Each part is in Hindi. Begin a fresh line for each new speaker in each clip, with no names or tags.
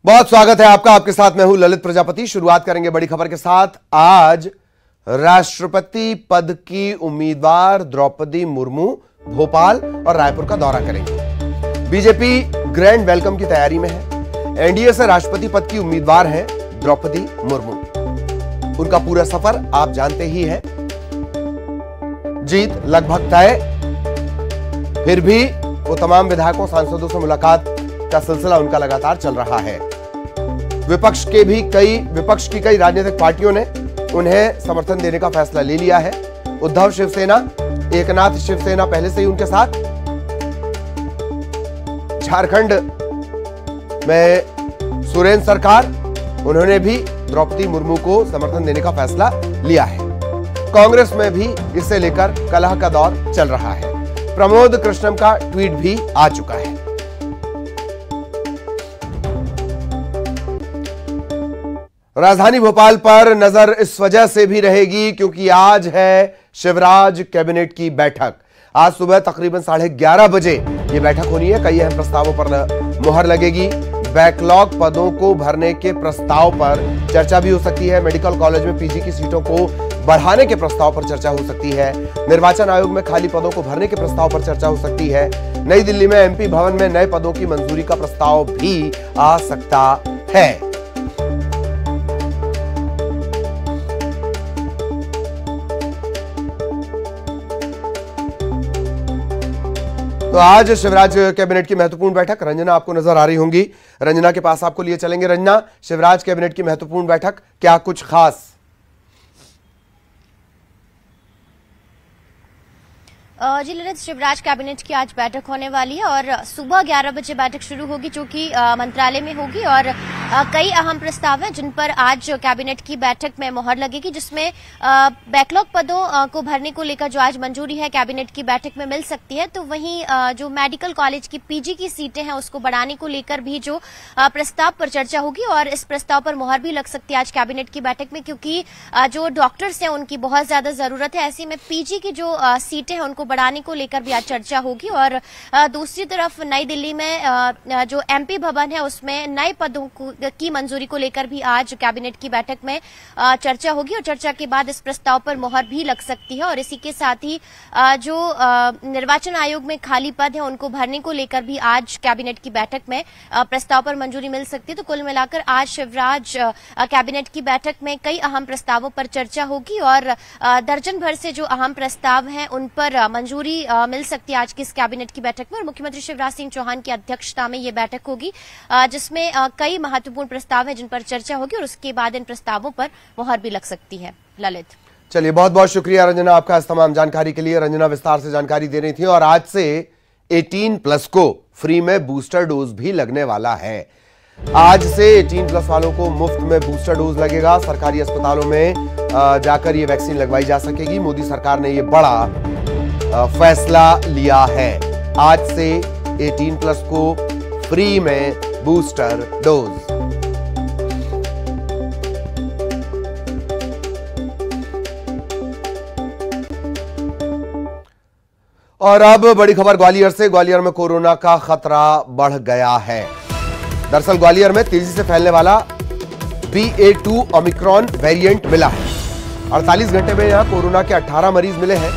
बहुत स्वागत है आपका। आपके साथ मैं हूं ललित प्रजापति। शुरुआत करेंगे बड़ी खबर के साथ। आज राष्ट्रपति पद की उम्मीदवार द्रौपदी मुर्मू भोपाल और रायपुर का दौरा करेंगी। बीजेपी ग्रैंड वेलकम की तैयारी में है। एनडीए से राष्ट्रपति पद की उम्मीदवार हैं द्रौपदी मुर्मू। उनका पूरा सफर आप जानते ही हैं। जीत लगभग तय, फिर भी वो तमाम विधायकों सांसदों से मुलाकात का सिलसिला उनका लगातार चल रहा है। विपक्ष की कई राजनीतिक पार्टियों ने उन्हें समर्थन देने का फैसला ले लिया है। उद्धव शिवसेना, एकनाथ शिवसेना पहले से ही उनके साथ। झारखंड में सुरेंद्र सरकार, उन्होंने भी द्रौपदी मुर्मू को समर्थन देने का फैसला लिया है। कांग्रेस में भी इसे लेकर कलह का दौर चल रहा है। प्रमोद कृष्णम का ट्वीट भी आ चुका है। राजधानी भोपाल पर नजर इस वजह से भी रहेगी क्योंकि आज है शिवराज कैबिनेट की बैठक। आज सुबह तकरीबन 11:30 बजे यह बैठक होनी है। कई अहम प्रस्तावों पर मुहर लगेगी। बैकलॉग पदों को भरने के प्रस्ताव पर चर्चा भी हो सकती है। मेडिकल कॉलेज में पीजी की सीटों को बढ़ाने के प्रस्ताव पर चर्चा हो सकती है। निर्वाचन आयोग में खाली पदों को भरने के प्रस्ताव पर चर्चा हो सकती है। नई दिल्ली में एमपी भवन में नए पदों की मंजूरी का प्रस्ताव भी आ सकता है। तो आज शिवराज कैबिनेट की महत्वपूर्ण बैठक। रंजना आपको नजर आ रही होंगी। रंजना के पास आपको लिए चलेंगे। रंजना, शिवराज कैबिनेट की महत्वपूर्ण बैठक, क्या कुछ खास?
जी ललित, शिवराज कैबिनेट की आज बैठक होने वाली है और सुबह 11 बजे बैठक शुरू होगी जो कि मंत्रालय में होगी। और कई अहम प्रस्ताव हैं जिन पर आज कैबिनेट की बैठक में मुहर लगेगी, जिसमें बैकलॉग पदों को भरने को लेकर जो आज मंजूरी है कैबिनेट की बैठक में मिल सकती है। तो वहीं जो मेडिकल कॉलेज की पीजी की सीटें हैं उसको बढ़ाने को लेकर भी जो प्रस्ताव पर चर्चा होगी और इस प्रस्ताव पर मुहर भी लग सकती है आज कैबिनेट की बैठक में, क्योंकि जो डॉक्टर्स हैं उनकी बहुत ज्यादा जरूरत है। ऐसे में पीजी की जो सीटें हैं उनको बढ़ाने को लेकर भी आज चर्चा होगी। और दूसरी तरफ नई दिल्ली में जो एमपी भवन है उसमें नए पदों की मंजूरी को लेकर भी आज कैबिनेट की बैठक में चर्चा होगी और चर्चा के बाद इस प्रस्ताव पर मुहर भी लग सकती है। और इसी के साथ ही जो निर्वाचन आयोग में खाली पद है उनको भरने को लेकर भी आज कैबिनेट की बैठक में प्रस्ताव पर मंजूरी मिल सकती है। तो कुल मिलाकर आज शिवराज कैबिनेट की बैठक में कई अहम प्रस्तावों पर चर्चा होगी और दर्जन भर से जो अहम प्रस्ताव हैं उन पर मंजूरी मिल सकती है आज की इस कैबिनेट की बैठक में। और मुख्यमंत्री शिवराज सिंह चौहान की अध्यक्षता में ये बैठक होगी जिसमें कई महत्वपूर्ण प्रस्ताव हैं जिन पर चर्चा होगी और उसके बाद इन प्रस्तावों पर मुहर भी लग सकती है। ललित,
चलिए, बहुत बहुत शुक्रिया रंजना आपका इस तमाम जानकारी के लिए। रंजना विस्तार से जानकारी दे रही थी। और आज से 18+ को फ्री में बूस्टर डोज भी लगने वाला है। आज से 18+ वालों को मुफ्त में बूस्टर डोज लगेगा। सरकारी अस्पतालों में जाकर ये वैक्सीन लगवाई जा सकेगी। मोदी सरकार ने ये बड़ा फैसला लिया है। आज से 18+ को फ्री में बूस्टर डोज। और अब बड़ी खबर ग्वालियर से। ग्वालियर में कोरोना का खतरा बढ़ गया है। दरअसल ग्वालियर में तेजी से फैलने वाला BA.2 ओमिक्रॉन वेरिएंट मिला है। 48 घंटे में यहां कोरोना के 18 मरीज मिले हैं।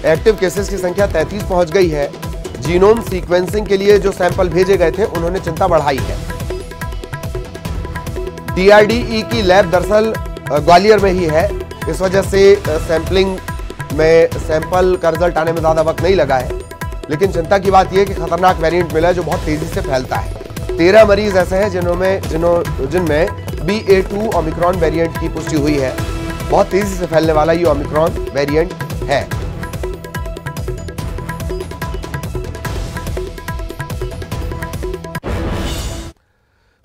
एक्टिव केसेस की संख्या 33 पहुंच गई है। जीनोम सीक्वेंसिंग के लिए जो सैंपल भेजे गए थे उन्होंने चिंता बढ़ाई है। DRDE की लैब दरअसल ग्वालियर में ही है। इस वजह से सैंपलिंग में सैंपल का रिजल्ट आने में ज्यादा वक्त नहीं लगा है। लेकिन चिंता की बात यह है कि खतरनाक वेरिएंट मिला है जो बहुत तेजी से फैलता है। 13 मरीज ऐसे हैं जिनमें BA.2 ओमिक्रॉन वेरिएंट की पुष्टि हुई है। बहुत तेजी से फैलने वाला ये ओमिक्रॉन वेरिएंट है।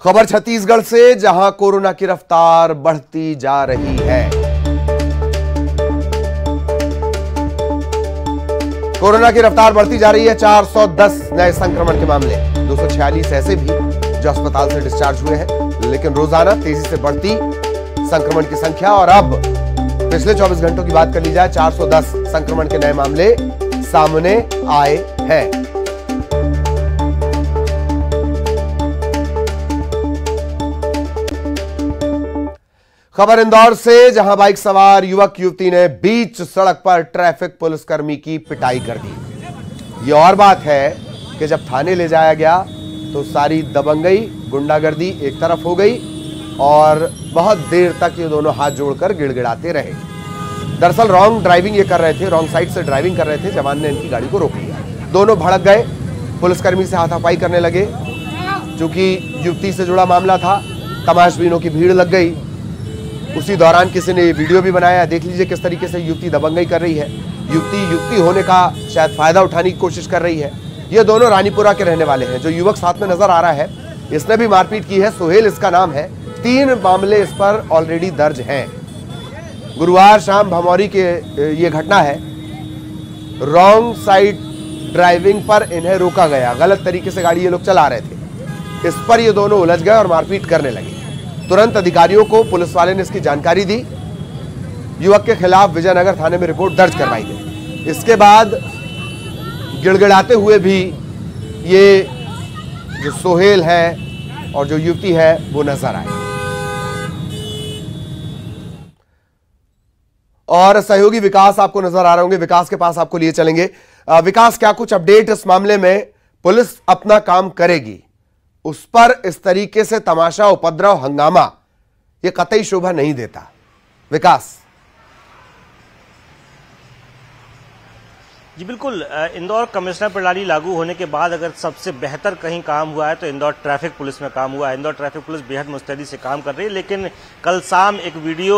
खबर छत्तीसगढ़ से, जहां कोरोना की रफ्तार बढ़ती जा रही है। कोरोना की रफ्तार बढ़ती जा रही है। 410 नए संक्रमण के मामले, 246 ऐसे भी जो अस्पताल से डिस्चार्ज हुए हैं। लेकिन रोजाना तेजी से बढ़ती संक्रमण की संख्या। और अब पिछले 24 घंटों की बात कर ली जाए, 410 संक्रमण के नए मामले सामने आए हैं। खबर इंदौर से, जहां बाइक सवार युवक युवती ने बीच सड़क पर ट्रैफिक पुलिसकर्मी की पिटाई कर दी। यह और बात है कि जब थाने ले जाया गया तो सारी दबंगई गुंडागर्दी एक तरफ हो गई और बहुत देर तक ये दोनों हाथ जोड़कर गिड़गिड़ाते रहे। दरअसल रॉन्ग ड्राइविंग ये कर रहे थे, रॉन्ग साइड से ड्राइविंग कर रहे थे। जवान ने इनकी गाड़ी को रोक लिया, दोनों भड़क गए, पुलिसकर्मी से हाथापाई करने लगे। चूंकि युवती से जुड़ा मामला था, तमाशबीनों की भीड़ लग गई। उसी दौरान किसी ने ये वीडियो भी बनाया, देख लीजिए किस तरीके से युवती दबंगई कर रही है। युवती होने का शायद फायदा उठाने की कोशिश कर रही है। ये दोनों रानीपुरा के रहने वाले हैं। जो युवक साथ में नजर आ रहा है, इसने भी मारपीट की है, सोहेल इसका नाम है। 3 मामले इस पर ऑलरेडी दर्ज हैं। गुरुवार शाम भमौरी के ये घटना है। रॉन्ग साइड ड्राइविंग पर इन्हें रोका गया, गलत तरीके से गाड़ी ये लोग चला रहे थे। इस पर ये दोनों उलझ गए और मारपीट करने लगे। तुरंत अधिकारियों को पुलिस वाले ने इसकी जानकारी दी। युवक के खिलाफ विजयनगर थाने में रिपोर्ट दर्ज करवाई गई। इसके बाद गिड़गिड़ाते हुए भी ये जो सोहेल है और जो युवती है वो नजर आई। और सहयोगी विकास आपको नजर आ रहे होंगे, विकास के पास आपको लिए चलेंगे। विकास, क्या कुछ अपडेट इस मामले में? पुलिस अपना काम करेगी, उस पर इस तरीके से तमाशा, उपद्रव, हंगामा ये कतई शोभा नहीं देता। विकास।
जी बिल्कुल, इंदौर कमिश्नर प्रणाली लागू होने के बाद अगर सबसे बेहतर कहीं काम हुआ है तो इंदौर ट्रैफिक पुलिस में काम हुआ है। इंदौर ट्रैफिक पुलिस बेहद मुस्तैदी से काम कर रही है। लेकिन कल शाम एक वीडियो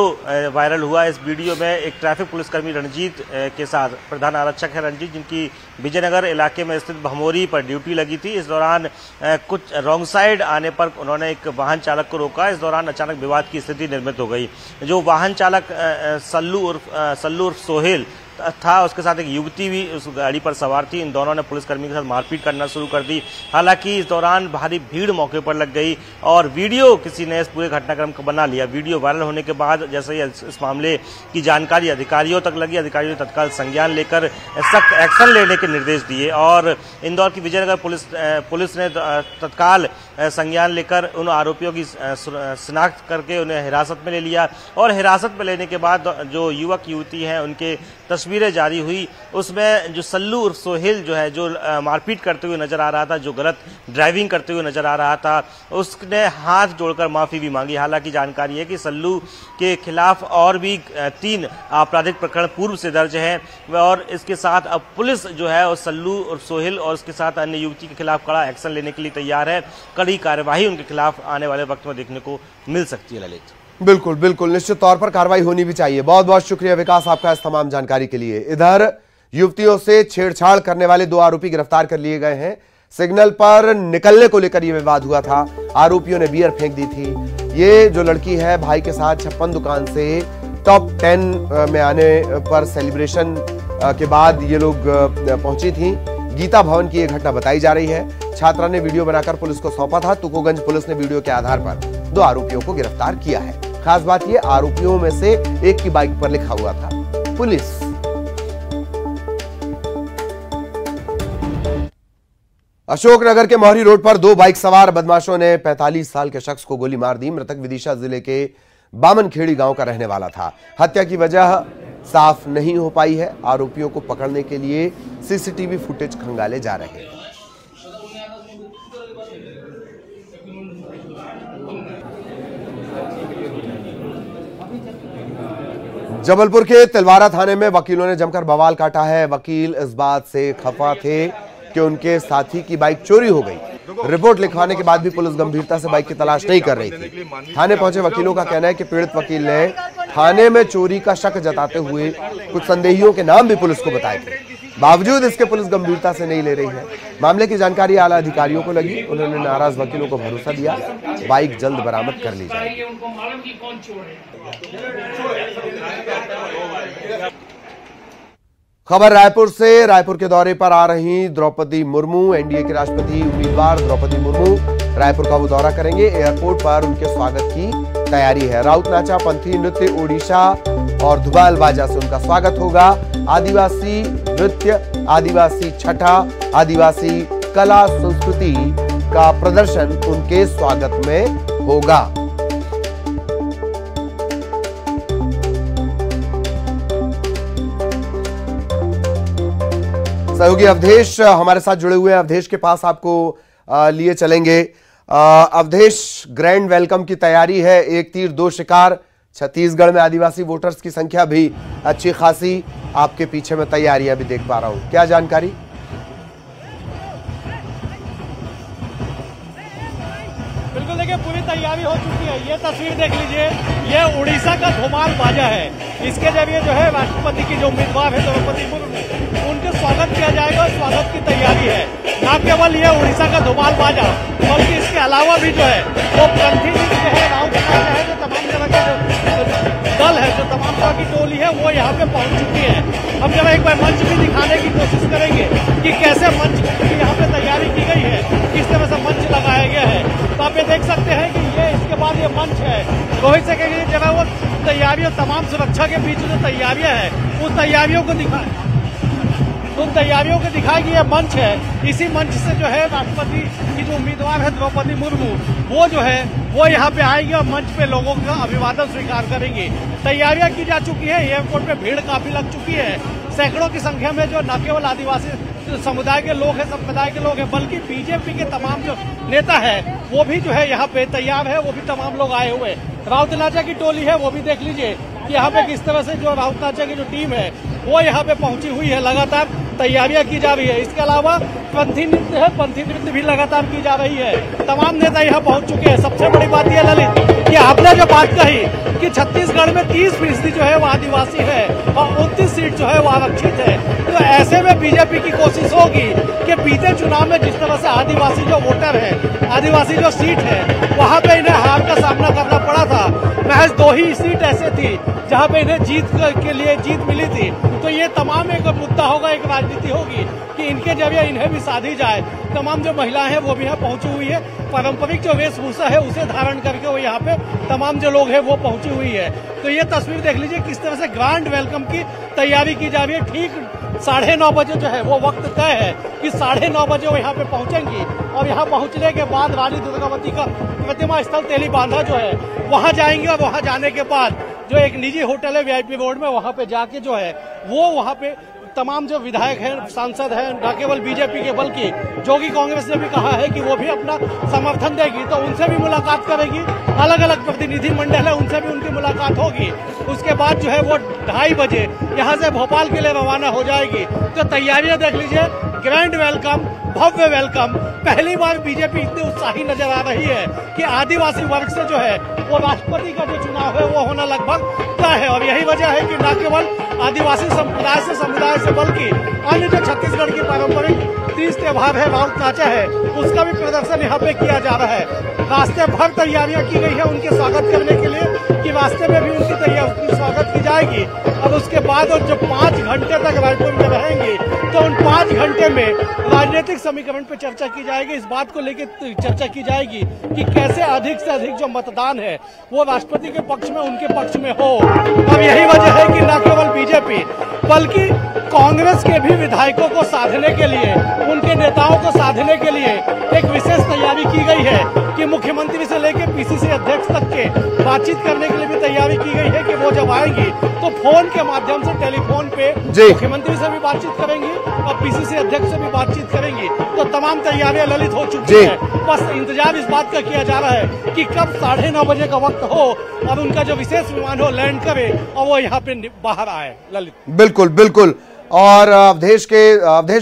वायरल हुआ। इस वीडियो में एक ट्रैफिक पुलिसकर्मी रणजीत के साथ, प्रधान आरक्षक है रणजीत, जिनकी विजयनगर इलाके में स्थित भमौरी पर ड्यूटी लगी थी। इस दौरान कुछ रॉन्ग साइड आने पर उन्होंने एक वाहन चालक को रोका। इस दौरान अचानक विवाद की स्थिति निर्मित हो गई। जो वाहन चालक सल्लू उर्फ सोहेल था, उसके साथ एक युवती भी उस गाड़ी पर सवार थी। इन दोनों ने पुलिसकर्मी के साथ मारपीट करना शुरू कर दी। हालांकि इस दौरान भारी भीड़ मौके पर लग गई और वीडियो किसी ने इस पूरे घटनाक्रम को बना लिया। वीडियो वायरल होने के बाद जैसे ही इस मामले की जानकारी अधिकारियों तक लगी, अधिकारियों ने तत्काल संज्ञान लेकर सख्त एक्शन लेने के निर्देश दिए और इंदौर की विजयनगर पुलिस ने तत्काल संज्ञान लेकर उन आरोपियों की शिनाख्त करके उन्हें हिरासत में ले लिया। और हिरासत में लेने के बाद जो युवक युवती हैं उनके तस्वीरें जारी हुई। उसमें जो सल्लू उर्फ सोहेल जो है, जो मारपीट करते हुए नजर आ रहा था, जो गलत ड्राइविंग करते हुए नजर आ रहा था, उसने हाथ जोड़कर माफी भी मांगी। हालांकि जानकारी है कि सल्लू के खिलाफ और भी 3 आपराधिक प्रकरण पूर्व से दर्ज हैं और इसके साथ अब पुलिस जो है और सल्लू और सोहेल और उसके साथ अन्य युवती के खिलाफ कड़ा एक्शन लेने के लिए तैयार है। कड़ी कार्यवाही उनके खिलाफ आने वाले वक्त में देखने को मिल सकती है। ललित,
बिल्कुल बिल्कुल, निश्चित तौर पर कार्रवाई होनी भी चाहिए। बहुत बहुत शुक्रिया विकास आपका इस तमाम जानकारी के लिए। इधर युवतियों से छेड़छाड़ करने वाले 2 आरोपी गिरफ्तार कर लिए गए हैं। सिग्नल पर निकलने को लेकर यह विवाद हुआ था, आरोपियों ने बियर फेंक दी थी। ये जो लड़की है, भाई के साथ 56 दुकान से टॉप 10 में आने पर सेलिब्रेशन के बाद ये लोग पहुंची थी। गीता भवन की यह घटना बताई जा रही है। छात्रा ने वीडियो बनाकर पुलिस को सौंपा था। तुकोगंज पुलिस ने वीडियो के आधार पर 2 आरोपियों को गिरफ्तार किया है। खास बात यह, आरोपियों में से एक की बाइक पर लिखा हुआ था पुलिस। अशोकनगर के मोहरी रोड पर 2 बाइक सवार बदमाशों ने 45 साल के शख्स को गोली मार दी। मृतक विदिशा जिले के बामनखेड़ी गांव का रहने वाला था। हत्या की वजह साफ नहीं हो पाई है। आरोपियों को पकड़ने के लिए सीसीटीवी फुटेज खंगाले जा रहे हैं। जबलपुर के तिलवारा थाने में वकीलों ने जमकर बवाल काटा है। वकील इस बात से खफा थे कि उनके साथी की बाइक चोरी हो गई। रिपोर्ट लिखवाने के बाद भी पुलिस गंभीरता से बाइक की तलाश नहीं कर रही थी। थाने पहुंचे वकीलों का कहना है कि पीड़ित वकील ने थाने में चोरी का शक जताते हुए कुछ संदेहियों के नाम भी पुलिस को बताए थे। बावजूद इसके पुलिस गंभीरता से नहीं ले रही है। मामले की जानकारी आला अधिकारियों को लगी। उन्होंने नाराज वकीलों को भरोसा दिया, बाइक जल्द बरामद कर ली जाएगी। खबर रायपुर से। रायपुर के दौरे पर आ रही द्रौपदी मुर्मू, एनडीए के राष्ट्रपति उम्मीदवार द्रौपदी मुर्मू रायपुर का वो दौरा करेंगे। एयरपोर्ट पर उनके स्वागत की तैयारी है। राउत नाचा, पंथी नृत्य, ओडिशा और धुबाल बाजा से उनका स्वागत होगा। आदिवासी नृत्य, आदिवासी छठा, आदिवासी कला संस्कृति का प्रदर्शन उनके स्वागत में होगा। सहयोगी अवधेश हमारे साथ जुड़े हुए हैं। अवधेश के पास आपको लिए चलेंगे। अवधेश, ग्रैंड वेलकम की तैयारी है, एक तीर दो शिकार। छत्तीसगढ़ में आदिवासी वोटर्स की संख्या भी अच्छी खासी, आपके पीछे में तैयारियां भी देख पा रहा हूं, क्या जानकारी?
बिल्कुल, देखिए पूरी तैयारी हो चुकी है। ये तस्वीर देख लीजिए, ये उड़ीसा का धुमाल बाजा है। इसके जरिए जो है राष्ट्रपति की जो उम्मीदवार है द्रौपदी मुर्मू, उनके स्वागत किया जाएगा। स्वागत की तैयारी है। न केवल ये उड़ीसा का धुमाल बाजा, बल्कि इसके अलावा भी जो है वो प्रतिनिधि है, राउत है, जो तमाम तरह के दल है, जो तमाम तरह की टोली है, वो यहाँ पे पहुंच चुकी है। हम जब एक बार मंच भी दिखाने की कोशिश करेंगे कि कैसे मंच की यहाँ पे तैयारी की गई है, किस तरह से मंच लगाया गया है। तो आप ये देख सकते हैं कि ये इसके बाद ये मंच है। रोहित से कहेंगे जब वो तैयारियों, तमाम सुरक्षा के बीच जो तैयारियां हैं, उन तैयारियों को दिखाएगी ये मंच है। इसी मंच से जो है राष्ट्रपति की जो उम्मीदवार है द्रौपदी मुर्मू, वो जो है वो यहाँ पे आएंगे और मंच पे लोगों का अभिवादन स्वीकार करेंगे। तैयारियां की जा चुकी है। एयरपोर्ट पे भीड़ काफी लग चुकी है। सैकड़ों की संख्या में जो न केवल आदिवासी समुदाय के लोग हैं, संप्रदाय के लोग हैं, बल्कि बीजेपी के तमाम जो नेता है वो भी जो है यहाँ पे तैयार है। वो भी तमाम लोग आए हुए। राउत नाचा की टोली है, वो भी देख लीजिए कि यहाँ पे किस तरह से जो राउत नाचा की जो टीम है वो यहाँ पे पहुंची हुई है। लगातार तैयारियां की जा रही है। इसके अलावा पंथी नृत्य है, पंथी नृत्य भी लगातार की जा रही है। तमाम नेता यहाँ पहुंच चुके हैं। सबसे बड़ी बात यह ललित कि आपने जो बात कही कि छत्तीसगढ़ में 30% जो है वो आदिवासी है और 29 सीट जो है वो आरक्षित है। तो ऐसे में बीजेपी की कोशिश होगी कि बीते चुनाव में जिस तरह से आदिवासी जो वोटर है, आदिवासी जो सीट है, वहाँ पे इन्हें हार का सामना करना पड़ा था। महज 2 ही सीट ऐसे थी जहाँ पे इन्हें जीत के लिए जीत मिली थी। तो ये तमाम एक मुद्दा होगा, एक राजनीति होगी कि इनके जरिए इन्हें भी साधी जाए। तमाम जो महिलाएं हैं वो भी यहाँ पहुंची हुई है। पारंपरिक जो वेशभूषा है उसे धारण करके वो यहाँ पे तमाम जो लोग हैं वो पहुंची हुई है। तो ये तस्वीर देख लीजिए किस तरह से ग्रैंड वेलकम की तैयारी की जा रही है। ठीक 9:30 बजे जो है वो वक्त तय है कि 9:30 बजे वो यहाँ पे पहुंचेंगी और यहाँ पहुंचने के बाद रानी दुर्गावती का प्रतिमा स्थल तेली बांधा जो है वहाँ जाएंगे और वहाँ जाने के बाद जो एक निजी होटल है VIP रोड में, वहाँ पे जाके जो है वो वहाँ पे तमाम जो विधायक हैं, सांसद हैं, न केवल बीजेपी के बल्कि जो कि कांग्रेस ने भी कहा है कि वो भी अपना समर्थन देगी, तो उनसे भी मुलाकात करेगी। अलग अलग प्रतिनिधि मंडल है, उनसे भी उनकी मुलाकात होगी। उसके बाद जो है वो 2:30 बजे यहाँ से भोपाल के लिए रवाना हो जाएगी। तो तैयारियां देख लीजिए, ग्रैंड वेलकम, भव्य वेलकम। पहली बार बीजेपी इतनी उत्साही नजर आ रही है कि आदिवासी वर्ग से जो है वो राष्ट्रपति का जो चुनाव है वो होना लगभग तय है। और यही वजह है कि न केवल आदिवासी समुदाय से बल्कि अन्य जो छत्तीसगढ़ की पारंपरिक तीज त्योहार है, राउत नाचा है, उसका भी प्रदर्शन यहाँ पे किया जा रहा है। रास्ते भर तैयारियां की गई है उनके स्वागत करने के लिए कि रास्ते में भी उनकी स्वागत की जाएगी। और उसके बाद जो 5 घंटे तक रायपुर में रहेंगे तो उन 5 घंटे में राजनीतिक समीकरण पर चर्चा की जाएगी। इस बात को लेकर चर्चा की जाएगी कि कैसे अधिक से अधिक जो मतदान है वो राष्ट्रपति के पक्ष में, उनके पक्ष में हो। अब यही वजह है कि न केवल बीजेपी बल्कि कांग्रेस के भी विधायकों को साधने के लिए, उनके नेताओं को साधने के लिए एक विशेष तैयारी की गई है कि मुख्यमंत्री से लेकर PCC अध्यक्ष तक के बातचीत करने के लिए भी तैयारी की गई है कि वो जब आएंगी तो फोन के माध्यम से, टेलीफोन पे मुख्यमंत्री से भी बातचीत करेंगी और PCC अध्यक्ष से भी बातचीत करेंगी। तो तमाम तैयारियां ललित हो चुकी है। बस इंतजार इस बात का किया जा रहा है कि कब 9:30 बजे का वक्त हो और उनका जो विशेष विमान हो लैंड करे और वो यहाँ पे बाहर आए। ललित, बिल्कुल
बिल्कुल। और अवधेश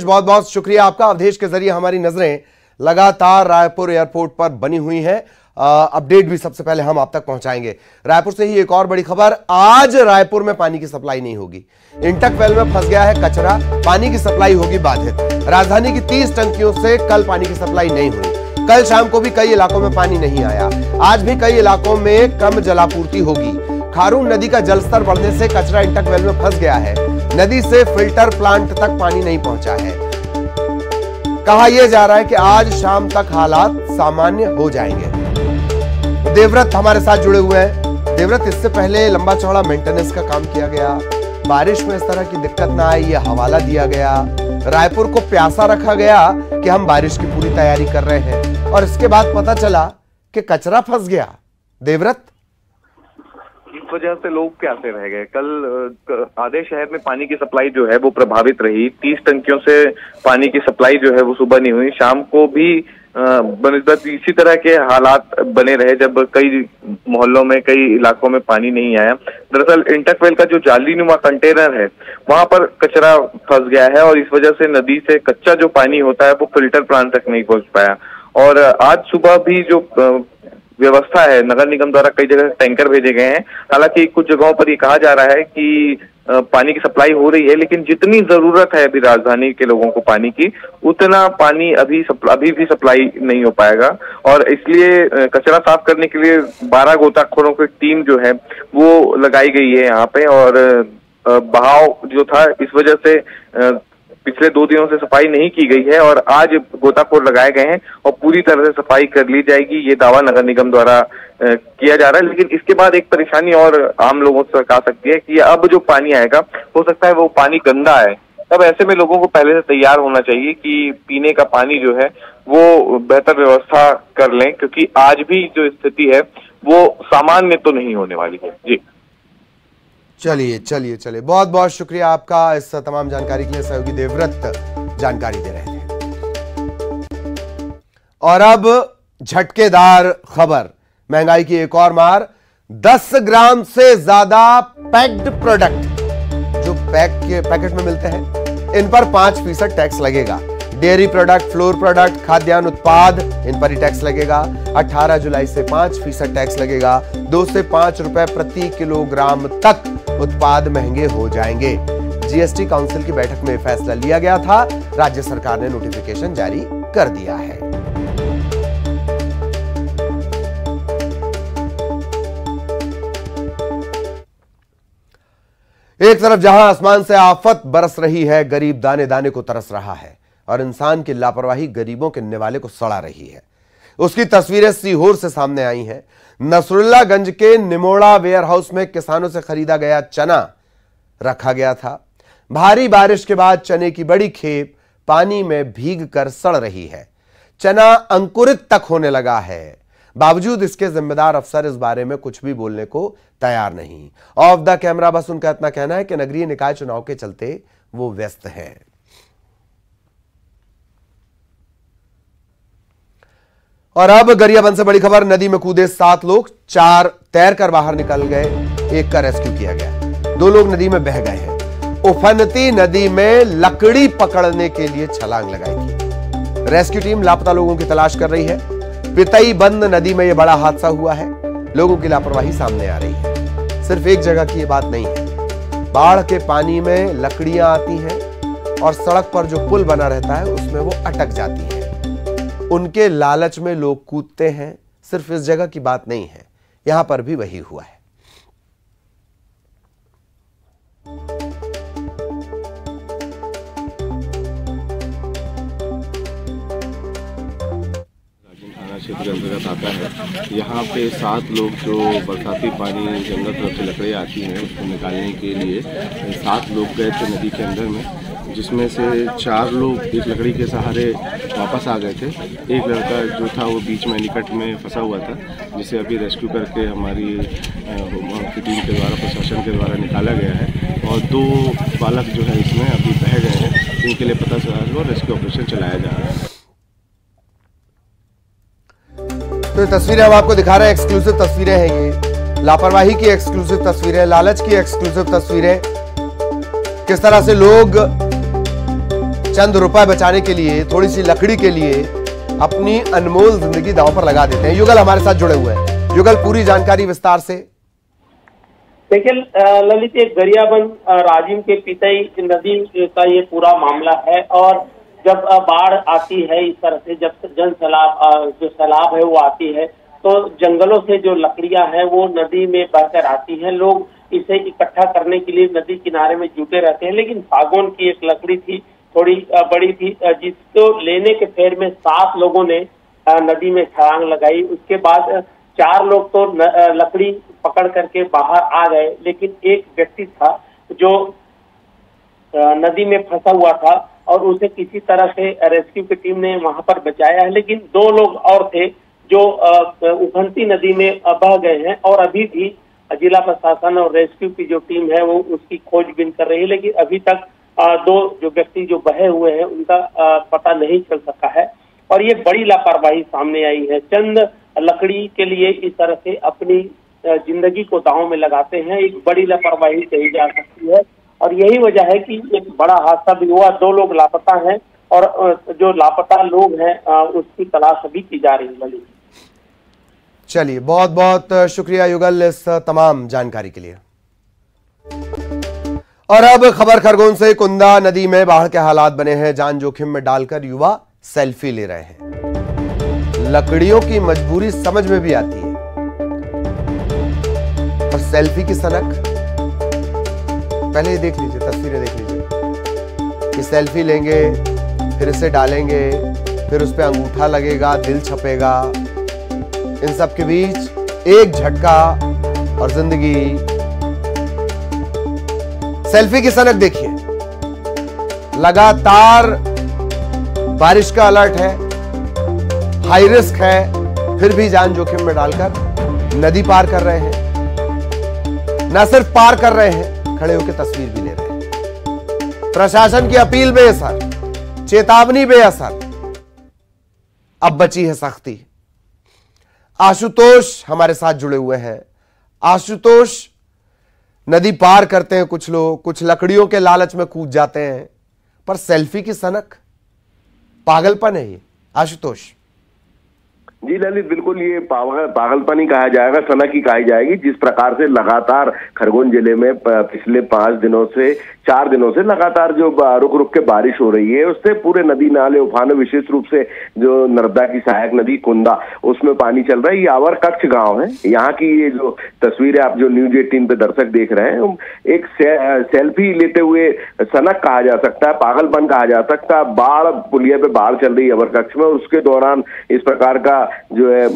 बहुत बहुत शुक्रिया आपका। अवधेश के जरिए हमारी नजरें लगातार रायपुर एयरपोर्ट पर बनी हुई हैं। अपडेट भी सबसे पहले हम आप तक पहुंचाएंगे। रायपुर से ही एक और बड़ी खबर, आज रायपुर में पानी की सप्लाई नहीं होगी। इंटक वेल में फंस गया है कचरा, पानी की सप्लाई होगी बाधित। राजधानी की 30 टंकियों से कल पानी की सप्लाई नहीं हुई। कल शाम को भी कई इलाकों में पानी नहीं आया। आज भी कई इलाकों में कम जलापूर्ति होगी। खारून नदी का जलस्तर बढ़ने से कचरा इंटक वेल में फंस गया है। नदी से फिल्टर प्लांट तक पानी नहीं पहुंचा है। कहा यह जा रहा है कि आज शाम तक हालात सामान्य हो जाएंगे। देवव्रत हमारे साथ जुड़े हुए हैं। देवव्रत, इससे पहले लंबा चौड़ा मेंटेनेंस का काम किया गया, बारिश में इस तरह की दिक्कत ना आई, यह हवाला दिया गया, रायपुर को प्यासा रखा गया कि हम बारिश की पूरी तैयारी कर रहे हैं, और इसके बाद पता चला कि कचरा फंस गया। देवव्रत,
उस वजह से लोग प्यासे रह गए। कल आधे शहर में पानी की सप्लाई जो है वो प्रभावित रही। 30 टंकियों से पानी की सप्लाई जो है वो सुबह नहीं हुई। शाम को भी बनिस्बत इसी तरह के हालात बने रहे जब कई मोहल्लों में, कई इलाकों में पानी नहीं आया। दरअसल इंटकवेल का जो जालीनुमा कंटेनर है वहां पर कचरा फंस गया है और इस वजह से नदी से कच्चा जो पानी होता है वो फिल्टर प्लांट तक नहीं पहुंच पाया। और आज सुबह भी जो व्यवस्था है, नगर निगम द्वारा कई जगह टैंकर भेजे गए हैं। हालांकि कुछ जगहों पर ये कहा जा रहा है कि पानी की सप्लाई हो रही है, लेकिन जितनी जरूरत है अभी राजधानी के लोगों को पानी की, उतना पानी अभी भी सप्लाई नहीं हो पाएगा। और इसलिए कचरा साफ करने के लिए 12 गोताखोरों की टीम जो है वो लगाई गई है यहाँ पे। और बहाव जो था इस वजह से पिछले 2 दिनों से सफाई नहीं की गई है और आज गोताखोर लगाए गए हैं और पूरी तरह से सफाई कर ली जाएगी, ये दावा नगर निगम द्वारा किया जा रहा है। लेकिन इसके बाद एक परेशानी और आम लोगों से आ सकती है कि अब जो पानी आएगा हो सकता है वो पानी गंदा है। तब ऐसे में लोगों को पहले से तैयार होना चाहिए कि पीने का पानी जो है वो बेहतर व्यवस्था कर लें, क्योंकि आज भी जो स्थिति है वो सामान्य तो नहीं होने वाली है। जी
चलिए बहुत बहुत शुक्रिया आपका इस तमाम जानकारी के लिए। सहयोगी देवव्रत जानकारी दे रहे थे। और अब झटकेदार खबर, महंगाई की एक और मार। 10 ग्राम से ज्यादा पैक्ड प्रोडक्ट जो पैकेट में मिलते हैं, इन पर 5% टैक्स लगेगा। डेयरी प्रोडक्ट, फ्लोर प्रोडक्ट, खाद्यान्न उत्पाद, इन पर ही टैक्स लगेगा। 18 जुलाई से 5% टैक्स लगेगा। 2 से 5 रुपए प्रति किलोग्राम तक उत्पाद महंगे हो जाएंगे। जीएसटी काउंसिल की बैठक में फैसला लिया गया था। राज्य सरकार ने नोटिफिकेशन जारी कर दिया है। एक तरफ जहां आसमान से आफत बरस रही है, गरीब दाने दाने को तरस रहा है और इंसान की लापरवाही गरीबों के निवाले को सड़ा रही है। उसकी तस्वीरें सीहोर से सामने आई हैं। नसरुल्लागंज के निमोड़ा वेयर हाउस में किसानों से खरीदा गया चना रखा गया था। भारी बारिश के बाद चने की बड़ी खेप पानी में भीग कर सड़ रही है। चना अंकुरित तक होने लगा है। बावजूद इसके जिम्मेदार अफसर इस बारे में कुछ भी बोलने को तैयार नहीं। ऑफ द कैमरा बस उनका इतना कहना है कि नगरीय निकाय चुनाव के चलते वो व्यस्त हैं। और अब गरियाबंद से बड़ी खबर, नदी में कूदे 7 लोग, 4 तैरकर बाहर निकल गए, 1 का रेस्क्यू किया गया। 2 लोग नदी में बह गए हैं। उफनती नदी में लकड़ी पकड़ने के लिए छलांग लगाई थी। रेस्क्यू टीम लापता लोगों की तलाश कर रही है। पितई बंद नदी में यह बड़ा हादसा हुआ है। लोगों की लापरवाही सामने आ रही है। सिर्फ एक जगह की यह बात नहीं है। बाढ़ के पानी में लकड़ियां आती हैं और सड़क पर जो पुल बना रहता है उसमें वो अटक जाती हैं। उनके लालच में लोग कूदते हैं। सिर्फ इस जगह की बात नहीं है, यहां पर भी वही हुआ है।
क्षेत्र के अंतर्गत आता है। यहाँ पे 7 लोग जो बरसाती पानी जंगल तरफ से लकड़ियाँ आती हैं उसको निकालने के लिए 7 लोग गए थे नदी के अंदर में, जिसमें से 4 लोग एक लकड़ी के सहारे वापस आ गए थे। एक लड़का जो था वो बीच में निकट में फंसा हुआ था, जिसे अभी रेस्क्यू करके हमारी की टीम के द्वारा, प्रशासन के द्वारा निकाला गया है। और 2 बालक जो है इसमें अभी बह गए हैं, जिनके लिए पता चला रेस्क्यू ऑपरेशन चलाया जा रहा है।
तो तस्वीरें हम आपको दिखा रहे हैं, एक्सक्लूसिव तस्वीरें हैं ये। लापरवाही की एक्सक्लूसिव तस्वीरें, लालच की एक्सक्लूसिव तस्वीरें। किस तरह से लोग चंद रुपए बचाने के लिए, थोड़ी सी लकड़ी के लिए अपनी अनमोल जिंदगी दांव पर लगा देते हैं। युगल हमारे साथ जुड़े हुए हैं। युगल, पूरी जानकारी विस्तार से।
देखिए ललित, एक गरियाबंद राजिम के पितई नदी का ये पूरा मामला है। और जब बाढ़ आती है इस तरह से, जब जन सैलाब जो सैलाब है वो आती है, तो जंगलों से जो लकड़ियां हैं वो नदी में बहकर आती हैं। लोग इसे इकट्ठा करने के लिए नदी किनारे में जुटे रहते हैं। लेकिन सागौन की एक लकड़ी थी, थोड़ी बड़ी थी, जिसको लेने के फेर में 7 लोगों ने नदी में छलांग लगाई। उसके बाद 4 लोग तो लकड़ी पकड़ करके बाहर आ गए, लेकिन एक व्यक्ति था जो नदी में फंसा हुआ था और उसे किसी तरह से रेस्क्यू की टीम ने वहां पर बचाया है। लेकिन 2 लोग और थे जो उफनती नदी में बह गए हैं और अभी भी जिला प्रशासन और रेस्क्यू की जो टीम है वो उसकी खोजबीन कर रही है, लेकिन अभी तक दो जो व्यक्ति जो बहे हुए हैं उनका पता नहीं चल सका है और ये बड़ी लापरवाही सामने आई है। चंद लकड़ी के लिए इस तरह से अपनी जिंदगी को दांव में लगाते हैं, एक बड़ी लापरवाही कही जा सकती है और यही वजह है कि एक बड़ा हादसा भी हुआ। 2 लोग लापता हैं और जो लापता लोग हैं उसकी तलाश अभी की जा रही है। ललित,
चलिए, बहुत बहुत शुक्रिया युगल इस तमाम जानकारी के लिए। और अब खबर खरगोन से। कुंदा नदी में बाढ़ के हालात बने हैं, जान जोखिम में डालकर युवा सेल्फी ले रहे हैं। लकड़ियों की मजबूरी समझ में भी आती है और सेल्फी की सनक, पहले देख लीजिए, तस्वीरें देख लीजिए कि सेल्फी लेंगे, फिर इसे डालेंगे, फिर उस पर अंगूठा लगेगा, दिल छपेगा। इन सब के बीच एक झटका और जिंदगी। सेल्फी की सनक देखिए, लगातार बारिश का अलर्ट है, हाई रिस्क है, फिर भी जान जोखिम में डालकर नदी पार कर रहे हैं। न सिर्फ पार कर रहे हैं, खड़े होकर तस्वीर भी ले रहे हैं। प्रशासन की अपील बेअसर, चेतावनी बेअसर, अब बची है सख्ती। आशुतोष हमारे साथ जुड़े हुए हैं। आशुतोष, नदी पार करते हैं कुछ लोग, कुछ लकड़ियों के लालच में कूद जाते हैं, पर सेल्फी की सनक, पागलपन है ये। आशुतोष
जी ललित, बिल्कुल ये पागलपन ही कहा जाएगा, सनक ही कही जाएगी। जिस प्रकार से लगातार खरगोन जिले में पिछले 4 दिनों से लगातार जो रुक रुक के बारिश हो रही है, उससे पूरे नदी नाले उफान, विशेष रूप से जो नर्मदा की सहायक नदी कुंदा, उसमें पानी चल रहा है। ये आवर कच्छ गांव है। यहाँ की ये जो तस्वीरें आप जो न्यूज 18 पे दर्शक देख रहे हैं, एक सेल्फी लेते हुए सनक कहा जा सकता है, पागलपन कहा जा सकता है। बाढ़, पुलिया पे बाढ़ चल रही है अवर कच्छ में, उसके दौरान इस प्रकार का जो है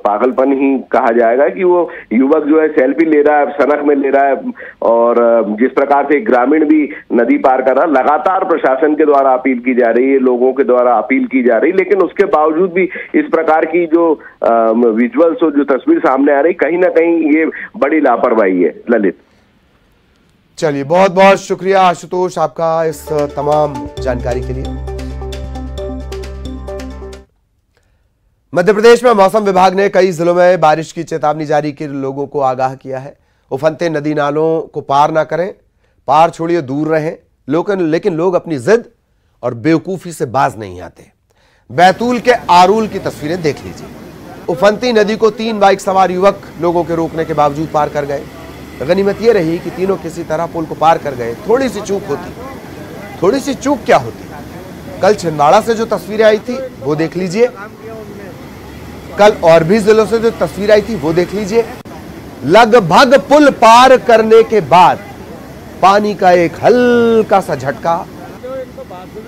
पागलपन ही कहा जाएगा कि वो युवक जो है सेल्फी ले रहा है, सनक में ले रहा है। और जिस प्रकार से ग्रामीण भी नदी पार कर रहा, लगातार प्रशासन के द्वारा अपील की जा रही है, लोगों के द्वारा अपील की जा रही, लेकिन उसके बावजूद भी इस प्रकार की जो विजुअल्स और जो तस्वीर सामने आ रही, कहीं ना कहीं ये बड़ी लापरवाही है। ललित,
चलिए, बहुत बहुत शुक्रिया आशुतोष आपका इस तमाम जानकारी के लिए। मध्य प्रदेश में मौसम विभाग ने कई जिलों में बारिश की चेतावनी जारी की, लोगों को आगाह किया है। उफनते नदी नालों को पार ना करें, पार छोड़िए दूर रहें। लेकिन लोग अपनी जिद और बेवकूफी से बाज नहीं आते। बैतूल के आरूल की तस्वीरें देख लीजिए। उफनती नदी को 3 बाइक सवार युवक लोगों के रोकने के बावजूद पार कर गए। गनीमत यह रही कि तीनों किसी तरह पुल को पार कर गए। थोड़ी सी चूक होती, थोड़ी सी चूक क्या होती? कल छिंदवाड़ा से जो तस्वीरें आई थी वो देख लीजिए, कल और भी जिलों से जो तस्वीर आई थी वो देख लीजिए। लगभग पुल पार करने के बाद पानी का एक हल्का सा झटका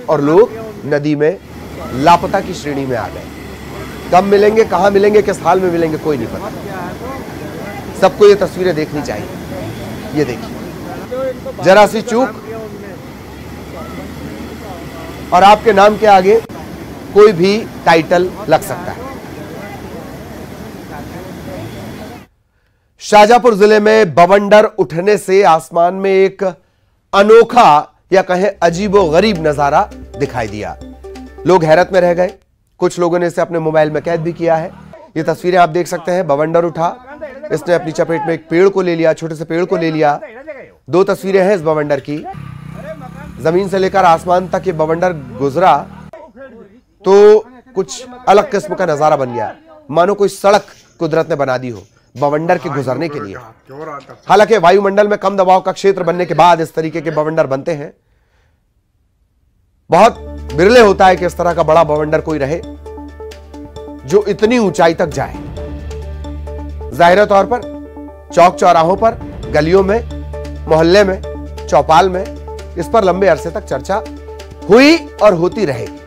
और लोग नदी में लापता की श्रेणी में आ गए। कब मिलेंगे, कहां मिलेंगे, किस हाल में मिलेंगे, कोई नहीं पता। सबको ये तस्वीरें देखनी चाहिए। ये देखिए, जरा सी चूक और आपके नाम के आगे कोई भी टाइटल लग सकता है। शाजापुर जिले में बवंडर उठने से आसमान में एक अनोखा या कहें अजीबोगरीब नजारा दिखाई दिया। लोग हैरत में रह गए। कुछ लोगों ने इसे अपने मोबाइल में कैद भी किया है। ये तस्वीरें आप देख सकते हैं। बवंडर उठा, इसने अपनी चपेट में एक पेड़ को ले लिया, छोटे से पेड़ को ले लिया। 2 तस्वीरें हैं इस बवंडर की। जमीन से लेकर आसमान तक ये बवंडर गुजरा तो कुछ अलग किस्म का नजारा बन गया, मानो कोई सड़क कुदरत ने बना दी हो बवंडर के गुजरने के लिए। हालांकि वायुमंडल में कम दबाव का क्षेत्र बनने के बाद इस तरीके के बवंडर बनते हैं। बहुत बिरले होता है कि इस तरह का बड़ा बवंडर कोई रहे जो इतनी ऊंचाई तक जाए। जाहिर तौर पर चौक चौराहों पर, गलियों में, मोहल्ले में, चौपाल में इस पर लंबे अरसे तक चर्चा हुई और होती रहेगी।